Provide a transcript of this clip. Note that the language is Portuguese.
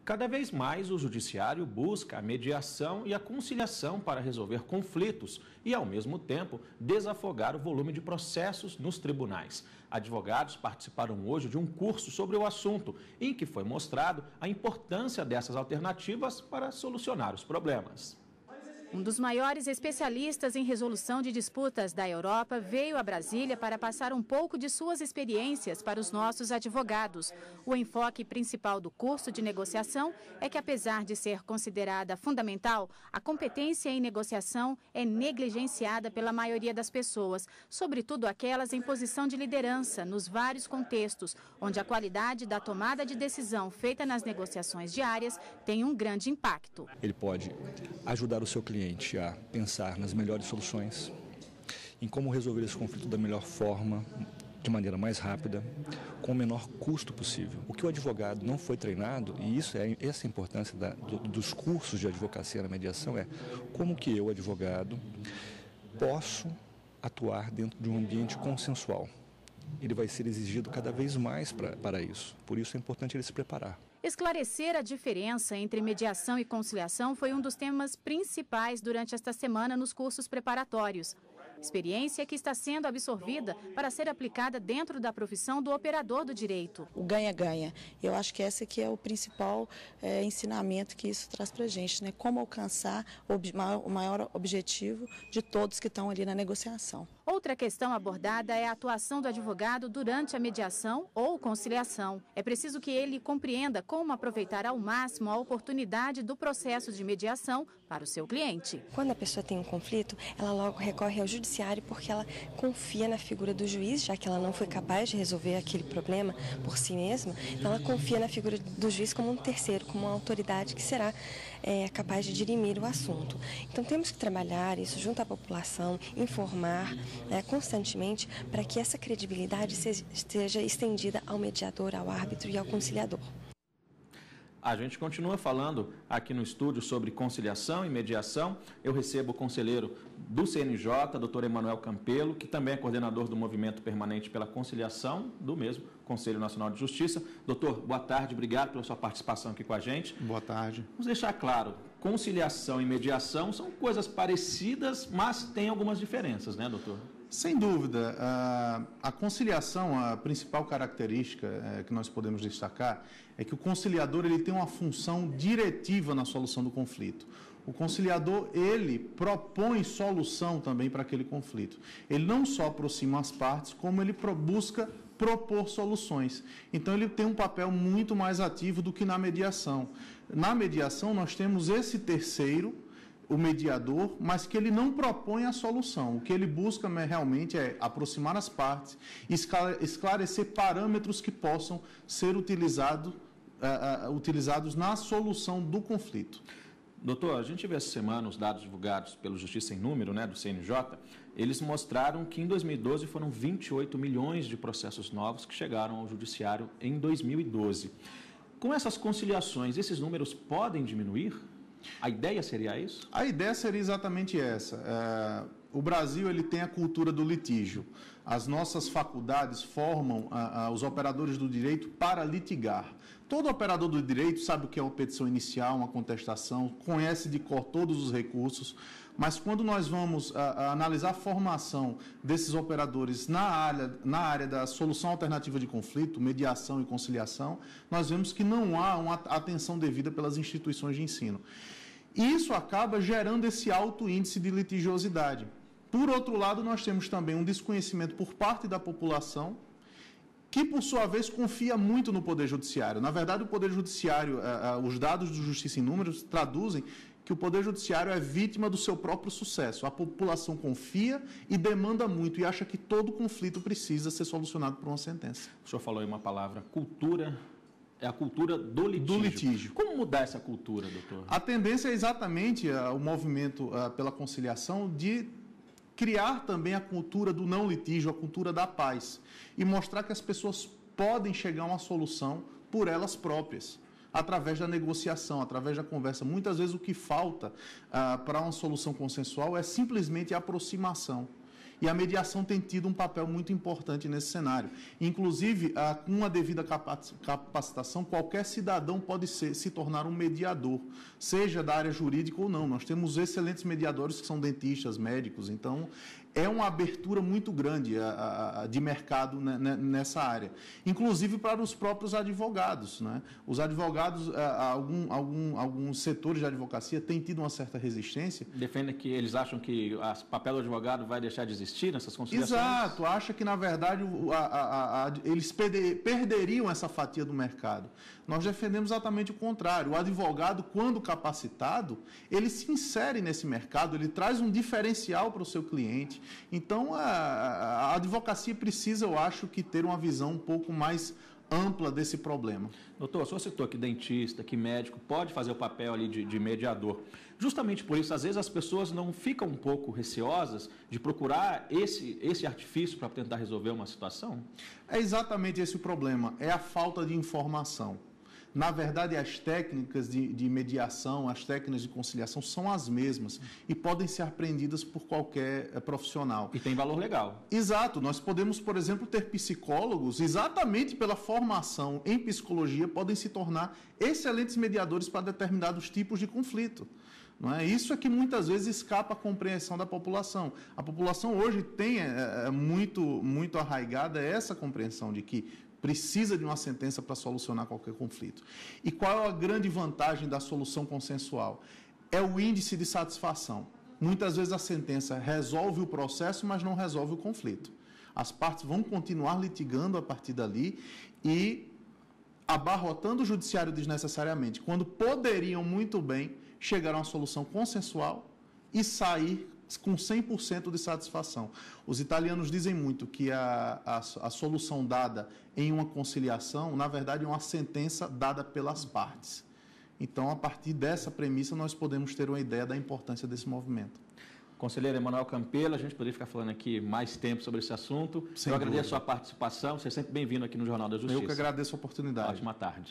Cada vez mais o judiciário busca a mediação e a conciliação para resolver conflitos e, ao mesmo tempo, desafogar o volume de processos nos tribunais. Advogados participaram hoje de um curso sobre o assunto, em que foi mostrado a importância dessas alternativas para solucionar os problemas. Um dos maiores especialistas em resolução de disputas da Europa veio a Brasília para passar um pouco de suas experiências para os nossos advogados. O enfoque principal do curso de negociação é que, apesar de ser considerada fundamental, a competência em negociação é negligenciada pela maioria das pessoas, sobretudo aquelas em posição de liderança, nos vários contextos, onde a qualidade da tomada de decisão feita nas negociações diárias tem um grande impacto. Ele pode ajudar o seu cliente a pensar nas melhores soluções, em como resolver esse conflito da melhor forma, de maneira mais rápida, com o menor custo possível. O que o advogado não foi treinado, e essa é a importância dos cursos de advocacia na mediação, é como que eu, advogado, posso atuar dentro de um ambiente consensual. Ele vai ser exigido cada vez mais para isso. Por isso é importante ele se preparar. Esclarecer a diferença entre mediação e conciliação foi um dos temas principais durante esta semana nos cursos preparatórios. Experiência que está sendo absorvida para ser aplicada dentro da profissão do operador do direito. O ganha-ganha. Eu acho que esse aqui é o principal ensinamento que isso traz para a gente, né? Como alcançar o maior objetivo de todos que estão ali na negociação. Outra questão abordada é a atuação do advogado durante a mediação ou conciliação. É preciso que ele compreenda como aproveitar ao máximo a oportunidade do processo de mediação para o seu cliente. Quando a pessoa tem um conflito, ela logo recorre ao judiciário porque ela confia na figura do juiz, já que ela não foi capaz de resolver aquele problema por si mesma. Então ela confia na figura do juiz como um terceiro, como uma autoridade que será capaz de dirimir o assunto. Então temos que trabalhar isso junto à população, informar constantemente para que essa credibilidade seja estendida ao mediador, ao árbitro e ao conciliador. A gente continua falando aqui no estúdio sobre conciliação e mediação. Eu recebo o conselheiro do CNJ, doutor Emanuel Campelo, que também é coordenador do Movimento Permanente pela Conciliação, do mesmo Conselho Nacional de Justiça. Doutor, boa tarde, obrigado pela sua participação aqui com a gente. Boa tarde. Vamos deixar claro, conciliação e mediação são coisas parecidas, mas tem algumas diferenças, né, doutor? Sem dúvida. A conciliação, a principal característica que nós podemos destacar é que o conciliador ele tem uma função diretiva na solução do conflito. O conciliador, ele propõe solução também para aquele conflito. Ele não só aproxima as partes, como ele busca propor soluções. Então, ele tem um papel muito mais ativo do que na mediação. Na mediação, nós temos esse terceiro, o mediador, mas que ele não propõe a solução. O que ele busca realmente é aproximar as partes, esclarecer parâmetros que possam ser utilizados na solução do conflito. Doutor, a gente vê essa semana os dados divulgados pelo Justiça em Número, né, do CNJ, eles mostraram que em 2012 foram 28 milhões de processos novos que chegaram ao Judiciário em 2012. Com essas conciliações, esses números podem diminuir? A ideia seria isso? A ideia seria exatamente essa. O Brasil ele tem a cultura do litígio. As nossas faculdades formam os operadores do direito para litigar. Todo operador do direito sabe o que é uma petição inicial, uma contestação, conhece de cor todos os recursos, mas quando nós vamos analisar a formação desses operadores na área da solução alternativa de conflito, mediação e conciliação, nós vemos que não há uma atenção devida pelas instituições de ensino. Isso acaba gerando esse alto índice de litigiosidade. Por outro lado, nós temos também um desconhecimento por parte da população, que, por sua vez, confia muito no Poder Judiciário. Na verdade, o Poder Judiciário, os dados do Justiça em Números traduzem que o Poder Judiciário é vítima do seu próprio sucesso. A população confia e demanda muito e acha que todo conflito precisa ser solucionado por uma sentença. O senhor falou aí uma palavra, cultura. É a cultura do litígio. Como mudar essa cultura, doutor? A tendência é exatamente o movimento pela conciliação de criar também a cultura do não litígio, a cultura da paz, e mostrar que as pessoas podem chegar a uma solução por elas próprias, através da negociação, através da conversa. Muitas vezes o que falta para uma solução consensual é simplesmente a aproximação. E a mediação tem tido um papel muito importante nesse cenário. Inclusive, com uma devida capacitação, qualquer cidadão pode se tornar um mediador, seja da área jurídica ou não. Nós temos excelentes mediadores que são dentistas, médicos, então é uma abertura muito grande de mercado nessa área, inclusive para os próprios advogados, né? Os advogados, alguns setores de advocacia têm tido uma certa resistência. Defendem que eles acham que o papel do advogado vai deixar de existir nessas conciliações? Exato, acha que, na verdade, eles perderiam essa fatia do mercado. Nós defendemos exatamente o contrário. O advogado, quando capacitado, ele se insere nesse mercado, ele traz um diferencial para o seu cliente. Então, a advocacia precisa, eu acho, que ter uma visão um pouco mais ampla desse problema. Doutor, o senhor citou que dentista, que médico pode fazer o papel ali de mediador. Justamente por isso, às vezes as pessoas não ficam um pouco receosas de procurar esse artifício para tentar resolver uma situação? É exatamente esse o problema, é a falta de informação. Na verdade, as técnicas de mediação, as técnicas de conciliação são as mesmas e podem ser aprendidas por qualquer profissional. E tem valor legal. Exato. Nós podemos, por exemplo, ter psicólogos, exatamente pela formação em psicologia, podem se tornar excelentes mediadores para determinados tipos de conflito. Não é? Isso é que muitas vezes escapa à compreensão da população. A população hoje tem muito arraigada essa compreensão de que precisa de uma sentença para solucionar qualquer conflito. E qual é a grande vantagem da solução consensual? É o índice de satisfação. Muitas vezes a sentença resolve o processo, mas não resolve o conflito. As partes vão continuar litigando a partir dali e abarrotando o judiciário desnecessariamente, quando poderiam muito bem chegar a uma solução consensual e sair com 100% de satisfação. Os italianos dizem muito que a solução dada em uma conciliação, na verdade, é uma sentença dada pelas partes. Então, a partir dessa premissa, nós podemos ter uma ideia da importância desse movimento. Conselheiro Emanuel Campelo, a gente poderia ficar falando aqui mais tempo sobre esse assunto. Eu agradeço a sua participação, você é sempre bem-vindo aqui no Jornal da Justiça. Eu que agradeço a oportunidade. Ótima tarde.